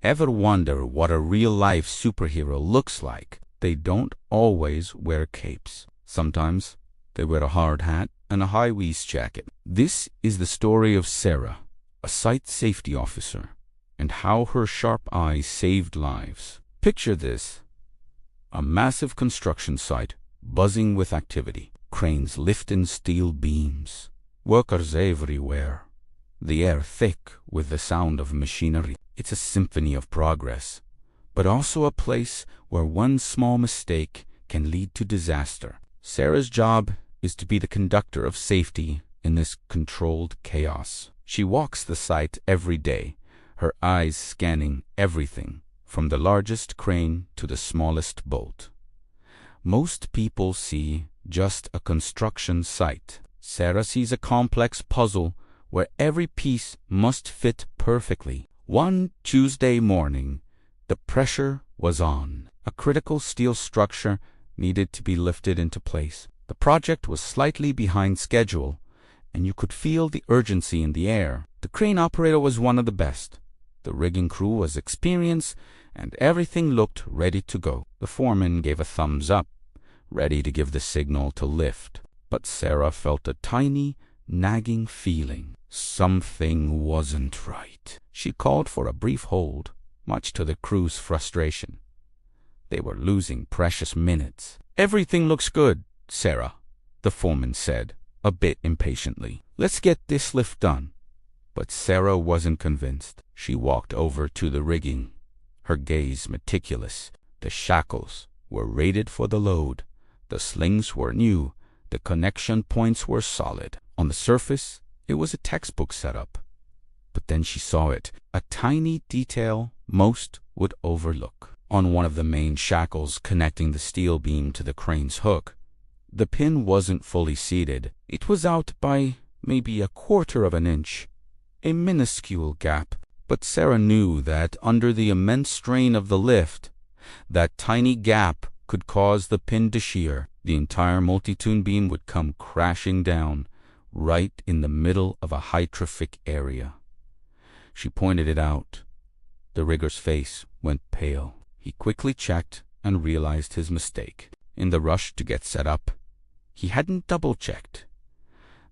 Ever wonder what a real-life superhero looks like? They don't always wear capes. Sometimes they wear a hard hat and a high-waist jacket. This is the story of Sara, a site safety officer, and how her sharp eyes saved lives. Picture this: a massive construction site buzzing with activity. Cranes lifting steel beams. Workers everywhere. The air thick with the sound of machinery. It's a symphony of progress, but also a place where one small mistake can lead to disaster. Sara's job is to be the conductor of safety in this controlled chaos. She walks the site every day, her eyes scanning everything, from the largest crane to the smallest bolt. Most people see just a construction site. Sara sees a complex puzzle where every piece must fit perfectly. One Tuesday morning, the pressure was on. A critical steel structure needed to be lifted into place. The project was slightly behind schedule, and you could feel the urgency in the air. The crane operator was one of the best. The rigging crew was experienced, and everything looked ready to go. The foreman gave a thumbs up, ready to give the signal to lift. But Sara felt a tiny, nagging feeling. Something wasn't right. She called for a brief hold, much to the crew's frustration. They were losing precious minutes. "Everything looks good, Sara," the foreman said, a bit impatiently. "Let's get this lift done." But Sara wasn't convinced. She walked over to the rigging, her gaze meticulous. The shackles were rated for the load. The slings were new. The connection points were solid. On the surface, it was a textbook setup. But then she saw it, a tiny detail most would overlook. On one of the main shackles connecting the steel beam to the crane's hook, the pin wasn't fully seated. It was out by maybe 1/4 of an inch, a minuscule gap. But Sara knew that under the immense strain of the lift, that tiny gap could cause the pin to shear. The entire multi-tune beam would come crashing down, right in the middle of a high-traffic area. She pointed it out. The rigger's face went pale. He quickly checked and realized his mistake. In the rush to get set up, he hadn't double-checked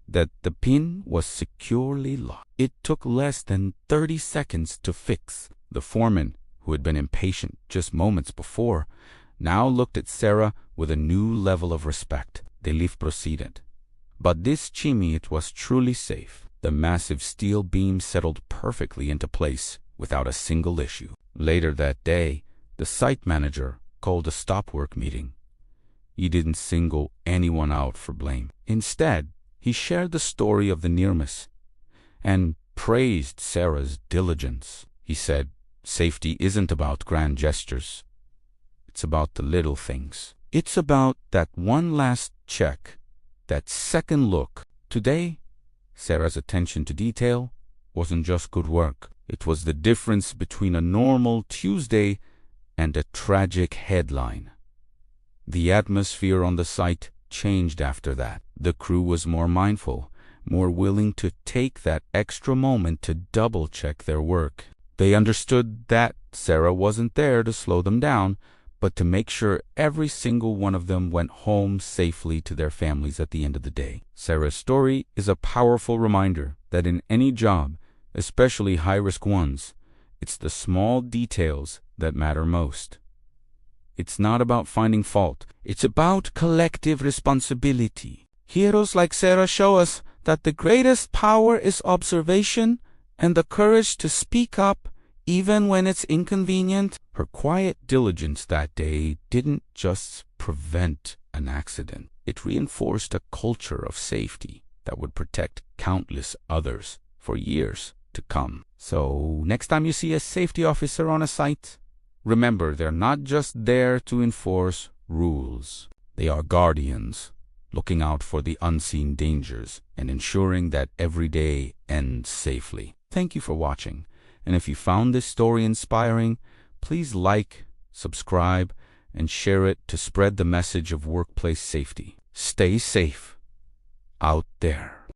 that the pin was securely locked. It took less than 30 seconds to fix. The foreman, who had been impatient just moments before, now looked at Sara with a new level of respect. The lift proceeded. But this chimney, it was truly safe. The massive steel beam settled perfectly into place without a single issue. Later that day, the site manager called a stop-work meeting. He didn't single anyone out for blame. Instead, he shared the story of the near miss and praised Sara's diligence. He said, "Safety isn't about grand gestures. It's about the little things. It's about that one last check, that second look." Today, Sara's attention to detail wasn't just good work. It was the difference between a normal Tuesday and a tragic headline. The atmosphere on the site changed after that. The crew was more mindful, more willing to take that extra moment to double-check their work. They understood that Sara wasn't there to slow them down, but to make sure every single one of them went home safely to their families at the end of the day. Sara's story is a powerful reminder that in any job, especially high-risk ones, it's the small details that matter most. It's not about finding fault. It's about collective responsibility. Heroes like Sara show us that the greatest power is observation and the courage to speak up even when it's inconvenient. Her quiet diligence that day didn't just prevent an accident. It reinforced a culture of safety that would protect countless others for years to come. So next time you see a safety officer on a site, remember they're not just there to enforce rules. They are guardians, looking out for the unseen dangers and ensuring that every day ends safely. Thank you for watching. And if you found this story inspiring, please like, subscribe, and share it to spread the message of workplace safety. Stay safe out there.